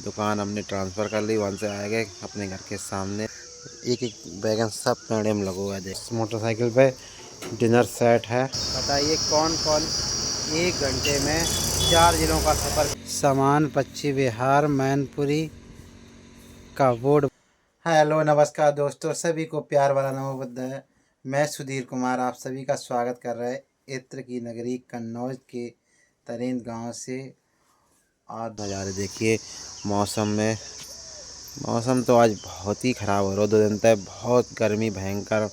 दुकान हमने ट्रांसफ़र कर ली, वहाँ से आए गए अपने घर के सामने। एक एक बैगन सब पेड़े में लगा हुआ है। देख मोटरसाइकिल पे डिनर सेट है। बताइए कौन कौन 1 घंटे में 4 जिलों का सफ़र। सामान पश्चिम बिहार मैनपुरी का बोर्ड। हेलो नमस्कार दोस्तों, सभी को प्यार वाला नमोबुद्ध है। मैं सुधीर कुमार आप सभी का स्वागत कर रहे इत्र की नगरी कन्नौज के तरेंद गांव से। और नज़ारे देखिए। मौसम तो आज बहुत ही ख़राब हो रहा है। 2 दिन तक बहुत गर्मी, भयंकर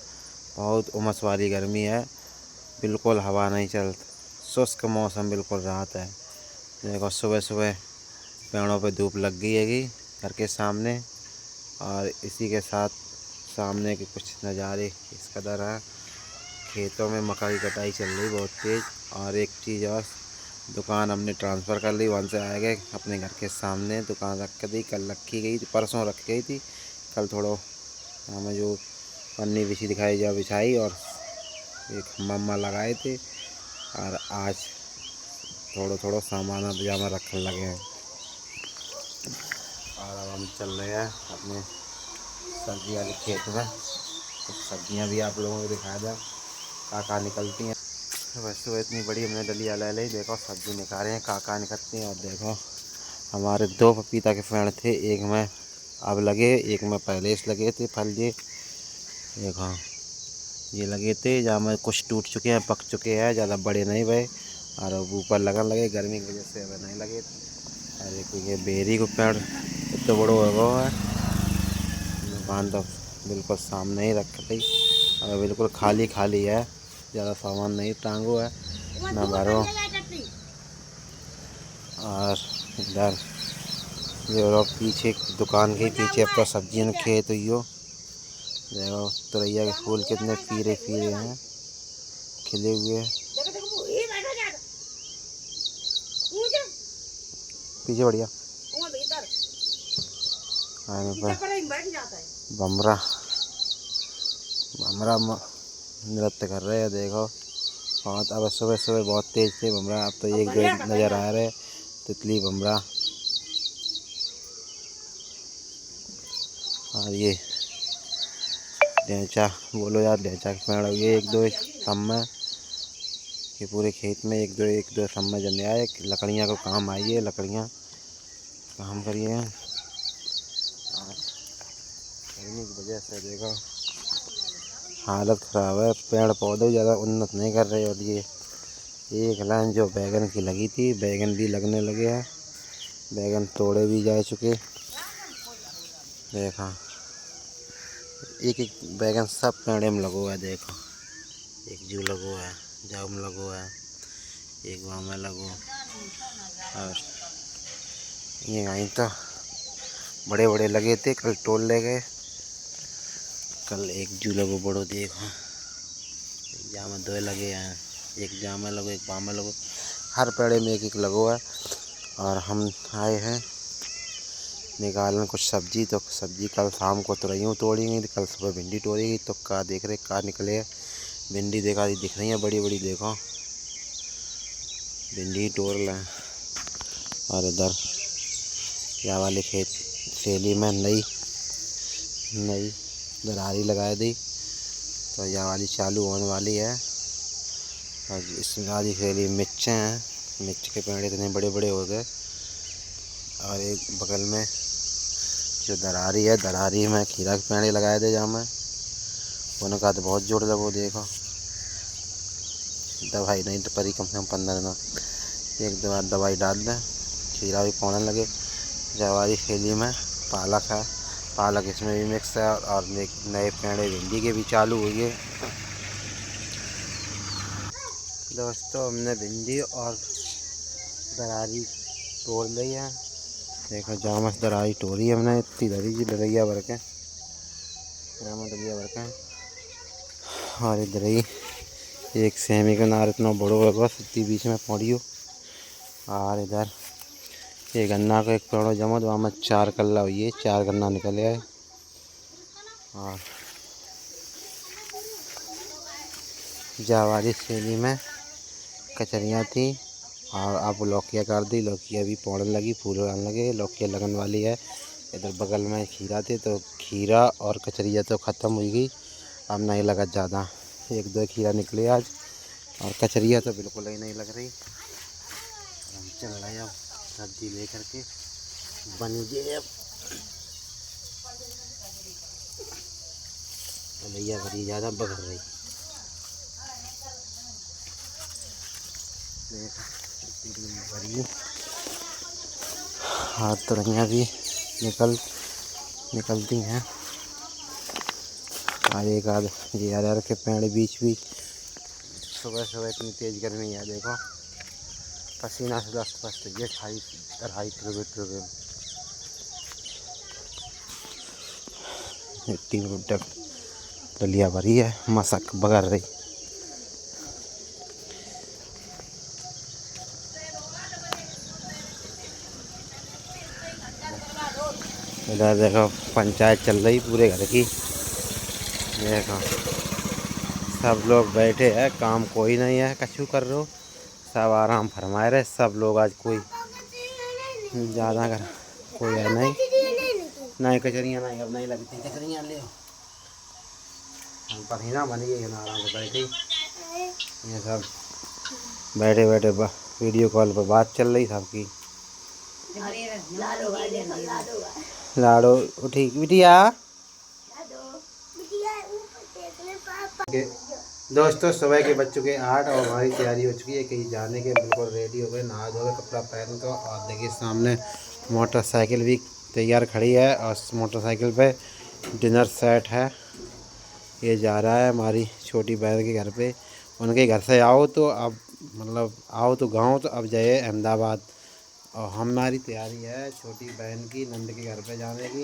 बहुत उमस वाली गर्मी है। बिल्कुल हवा नहीं चल, शुष्क मौसम बिल्कुल राहत है। देखो सुबह सुबह पेड़ों पे धूप लग गई हैगी घर के सामने। और इसी के साथ सामने के कुछ नज़ारे इस कदर हैं। खेतों में मक्का की कटाई चल रही बहुत तेज़। और एक चीज़ और, दुकान हमने ट्रांसफ़र कर ली, वहाँ से आए गए अपने घर के सामने। दुकान रख दी, कल रखी गई थी, परसों रखी गई थी। कल थोड़ा हमें जो पन्नी बिछी दिखाई जा बिछाई और एक मम्मा लगाए थे। और आज थोड़ा सामान अब रखने लगे हैं। और अब हम चल रहे हैं अपने सब्जी वाले खेत में। कुछ सब्जियां भी आप लोगों को दिखाया था कहाँ निकलती हैं। सुबह इतनी बड़ी हमने डलिया ले ली। देखो सब्जी निकाले हैं, कहाँ निकलती हैं। और देखो हमारे 2 पपीता के पेड़ थे, एक में अब लगे, एक में पहले से लगे थे फल। ये देखो ये लगे थे, जहाँ में कुछ टूट चुके हैं, पक चुके हैं, ज़्यादा बड़े नहीं भए। और अब ऊपर लगन लगे, गर्मी की वजह से अब नहीं लगे। और एक ये बेरी को पेड़ इतना बड़ा हुआ है। दुकान तो बिल्कुल सामने ही रख दी। अब बिल्कुल खाली खाली है, ज़्यादा सामान नहीं टांगो है ना भरो। और इधर जो पीछे दुकान के पीछे अब तो सब्जियों खेत हुई हो। देखो तुरैया के फूल कितने पीले पीले हैं, खिले हुए। पीछे बढ़िया बमरा बमरा नृत्य कर रहे हैं। देखो बहुत, अब सुबह सुबह बहुत तेज़ थे बमरा। अब तो एक दो नज़र आ रहे तितली बमरा। और ये ढेंचा, बोलो यार, ढेंचा के पेड़ ये 1-2 सम्मा। ये पूरे खेत में 1-2 सम्मा जमे आए। लकड़ियाँ को काम आई है, लकड़ियाँ काम करिए। और गर्मी की वजह से देखो हालत ख़राब है। पेड़ पौधे ज़्यादा उन्नत नहीं कर रहे। और ये एक लाइन जो बैगन की लगी थी, बैगन भी लगने लगे हैं। बैगन तोड़े भी जा चुके। देखा एक एक बैगन सब पेड़े में लगो है। देखो एक जू लगो है, जाम लगो है, एक वहाँ में लगो। और ये वहीं तो बड़े बड़े लगे थे, कल तोड़ ले गए। कल एक जू लगो बड़ो। देखो जाम 2 लगे हैं, एक जाम लगो, एक बाम लगो, हर पेड़े में एक एक लगो है। और हम आए हैं निकालने कुछ सब्जी। तो सब्जी कल शाम को तुरैयों तोड़ी गई थी, कल सुबह भिंडी तोड़ी गई। तो का देख रहे का निकले भिंडी। देखा दिख रही है बड़ी बड़ी। देखो भिंडी तोड़ लें। और इधर या वाले खेत सेली में नई दरारी लगा दी, तो यह वाली चालू होने वाली है। और इस वाली सेली मिर्चें हैं, मिर्च के पेड़ इतने बड़े बड़े हो गए। और एक बगल में जो दरारी है, दरारी में खीरा के पेड़ लगाए थे, जहाँ में उनका तो बहुत जोड़ दबो। देखो दवाई नहीं तो परी, कम से कम 15 दिन एक बार दवाई डाल दें, खीरा भी पौने लगे। जवारी फैली में पालक है, पालक इसमें भी मिक्स है। और नए पेड़ भिंडी के भी चालू हुई है। दोस्तों हमने भिंडी और दरारी तोड़ ली है। देखो जामस दरारी तोड़ी हमने, इतनी धरी जी डलिया भर के, डलिया भर के। और इधर ही एक सेमी का नार इतना बड़ो लगा इतनी बीच में पौड़ियो। और इधर ये गन्ना का एक पेड़ो जमा, वहाँ में 4 कल्ला हुई है, 4 गन्ना निकले है। और जावारी शैली में कचरियाँ थी, और अब लौकिया कर दी, लौकिया भी पौड़ने लगी, फूल आने लगे, लौकिया लगन वाली है। इधर बगल में खीरा थे तो खीरा और कचरिया तो ख़त्म हुई गई, अब नहीं लगा ज़्यादा, 1-2 खीरा निकले आज, और कचरिया तो बिल्कुल ही नहीं लग रही। हम चल रहे हैं अब सब्जी ले करके बन गए। अब भैया भरी ज़्यादा बघर रही, भरी हाथ तुरैया भी निकलती हैं। और एक आध GRR के पेड़ बीच भी सुबह सुबह इतनी तेज़ गर्मी है, देखो पसीना से दस्त पस्त ये 2.5 किलोमीटर मिट्टी में डलिया भरी है, मशक बगर रही। इधर देखो पंचायत चल रही पूरे घर की, देखो सब लोग बैठे हैं, काम कोई नहीं है, कछु कर रहे हो, सब आराम फरमाए रहे सब लोग। आज कोई ज़्यादा कर कोई है नहीं कचरियाँ नहीं, अब नहीं लगती कचरियाँ, ले हम पसीना बन गई है ना, आराम से बैठे ये सब बैठे बैठे वीडियो कॉल पर बात चल रही सबकी। लाडो उठी बिटिया। दोस्तों सुबह के बज चुके 8 और हमारी तैयारी हो चुकी है कहीं जाने के, बिल्कुल रेडी हो गए, नहा धो गए, कपड़ा पहन कर। और देखिए सामने मोटरसाइकिल भी तैयार खड़ी है और मोटरसाइकिल पे डिनर सेट है। ये जा रहा है हमारी छोटी बहन के घर पे, उनके घर से आओ तो अब मतलब आओ तो गाँव, तो अब जाए अहमदाबाद। और हमारी तैयारी है छोटी बहन की नंद के घर पे जाने की,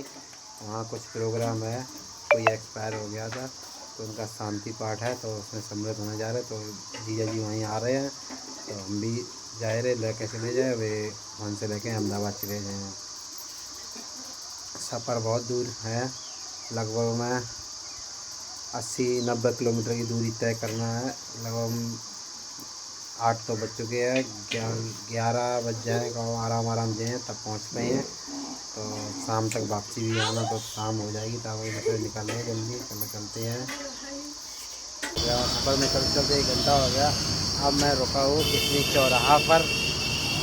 वहाँ कुछ प्रोग्राम है, कोई एक्सपायर हो गया था तो उनका शांति पाठ है, तो उसमें सम्मिलित होने जा रहे, तो जीजा जी वहीं आ रहे हैं, तो हम भी जा रहे लेके चले जाए, वे वहाँ से लेके अहमदाबाद चले जाए। सफ़र बहुत दूर है, लगभग में 80-90 किलोमीटर की दूरी तय करना है। लगभग 8 तो बज चुके हैं, 11 बज जाए, आराम जाए तब पहुँच पाए हैं, तो शाम तक वापसी भी आना, तो शाम हो जाएगी, तब वहीं से निकलेंगे जल्दी, चलते हैं। सफ़र में चलते 1 घंटा हो गया। अब मैं रुका हूँ कितनी चौराहा पर,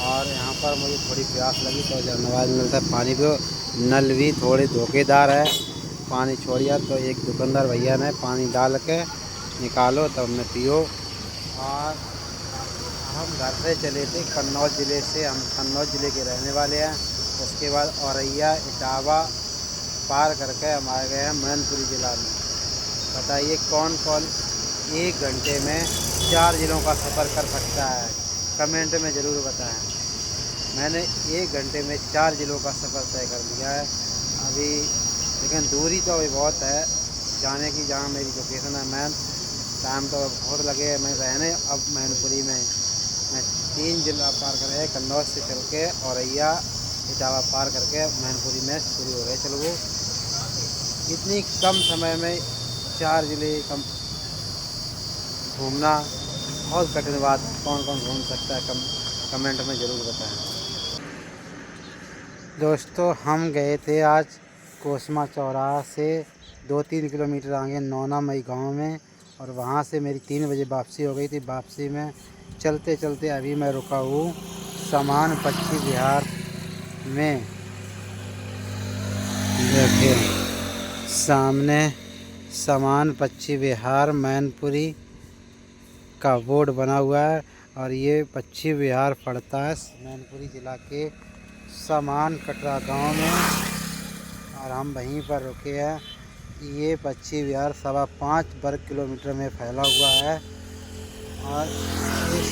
और यहाँ पर मुझे थोड़ी प्यास लगी तो जब नवाज मिलता है पानी को, नल भी थोड़े धोखेदार है, पानी छोड़िया तो एक दुकानदार भैया ने पानी डाल के निकालो तब मैं पियो। और हम घर से चले थे कन्नौज ज़िले से, हम कन्नौज ज़िले के रहने वाले हैं। उसके बाद औरैया इटावा पार करके हम आ गए हैं मैनपुरी ज़िला में। बताइए कौन कौन 1 घंटे में 4 ज़िलों का सफ़र कर सकता है, कमेंट में ज़रूर बताएं। मैंने 1 घंटे में 4 ज़िलों का सफ़र तय कर लिया है अभी, लेकिन दूरी तो अभी बहुत है जाने की, जहाँ मेरी लोकेशन है मैन, टाइम तो बहुत लगे। मैं रहने अब मैनपुरी में मैं 3 ज़िला पार करे, कन्नौज से चल के औरैया इटावा पार करके मैनपुरी में शुरू हो गए। चलो वो इतनी कम समय में 4 ज़िले कम घूमना बहुत कठिन बात, कौन कौन घूम सकता है कमेंट में ज़रूर बताएं। दोस्तों हम गए थे आज कोसमा चौराहा से 2-3 किलोमीटर आगे नौना मई गाँव में, और वहाँ से मेरी 3 बजे वापसी हो गई थी। वापसी में चलते चलते अभी मैं रुका हूँ समान पक्षी विहार में। देखिए सामने समान पक्षी विहार मैनपुरी का बोर्ड बना हुआ है, और ये पक्षी विहार पड़ता है मैनपुरी ज़िला के समान कटरा गांव में, और हम वहीं पर रुके हैं। ये पक्षी विहार 5.25 वर्ग किलोमीटर में फैला हुआ है, और इस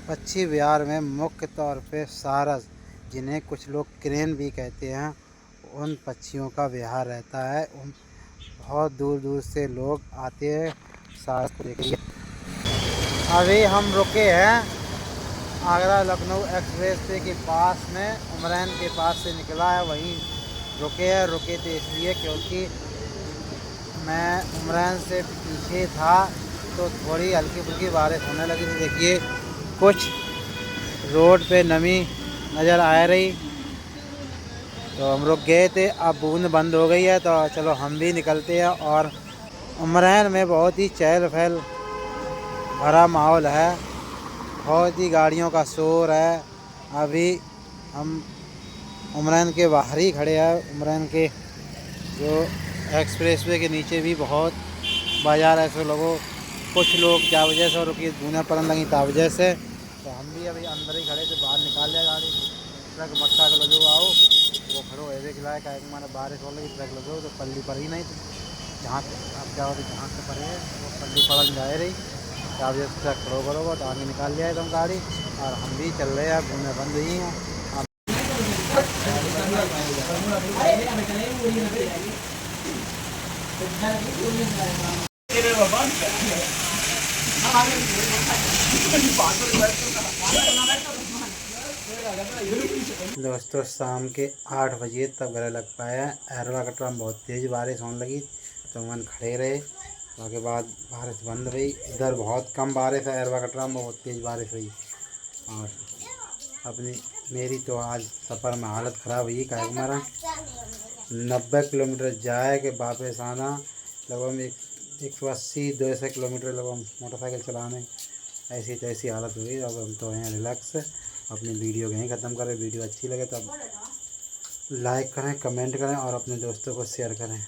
पक्षी विहार में मुख्य तौर पे सारस, जिन्हें कुछ लोग क्रेन भी कहते हैं, उन पक्षियों का विहार रहता है। बहुत दूर दूर से लोग आते हैं सारस को देखने। अभी हम रुके हैं आगरा लखनऊ एक्सप्रेस वे के पास में, उमरैन के पास से निकला है, वहीं रुके थे इसलिए क्योंकि मैं उमरैन से पीछे था तो थोड़ी हल्की फुल्की बारिश होने लगी थी। देखिए कुछ रोड पे नमी नज़र आ रही। तो हम लोग गए थे, अब बूंद बंद हो गई है, तो चलो हम भी निकलते हैं। और उमरैन में बहुत ही चहल पहल भरा माहौल है, बहुत ही गाड़ियों का शोर है। अभी हम उमरैन के बाहर ही खड़े हैं। उमरैन के जो एक्सप्रेसवे के नीचे भी बहुत बाज़ार ऐसे लोगों, कुछ लोग क्या वजह से और रुकी बूंदें पड़ने लगी ता वजह से। तो हम भी अभी अंदर ही खड़े थे, बाहर निकाल लिया गाड़ी। ट्रक मक्का के लजो आओ वो खड़ो है देख लाए का मैंने बारिश हो लगी ट्रक लजो तो पल्ली पर ही नहीं थी। जहाँ अब क्या होती जहाँ से पड़े है वो पल्ली पड़न जा रही, क्या वजह से ट्रक खड़ो करो तो आगे निकाल लिया एकदम गाड़ी। और हम भी चल रहे हैं, बूंदें बंद ही हैं। दोस्तों शाम के 8 बजे तब घर लग पाया। अरवा कटरा में बहुत तेज़ बारिश होने लगी, तो मन खड़े रहे। उसके बाद बारिश बंद रही। इधर बहुत कम बारिश है, अरवा कटरा में बहुत तेज़ बारिश हुई। और मेरी तो आज सफ़र में हालत ख़राब हुई। क्या हमारा 90 किलोमीटर जाए के वापस आना, लगभग 180-200 किलोमीटर लगभग मोटरसाइकिल चलाने, ऐसी तैसी हालत हुई। अब हम तो हैं रिलैक्स। अपनी वीडियो यहीं ख़त्म करें। वीडियो अच्छी लगे तो लाइक करें, कमेंट करें और अपने दोस्तों को शेयर करें।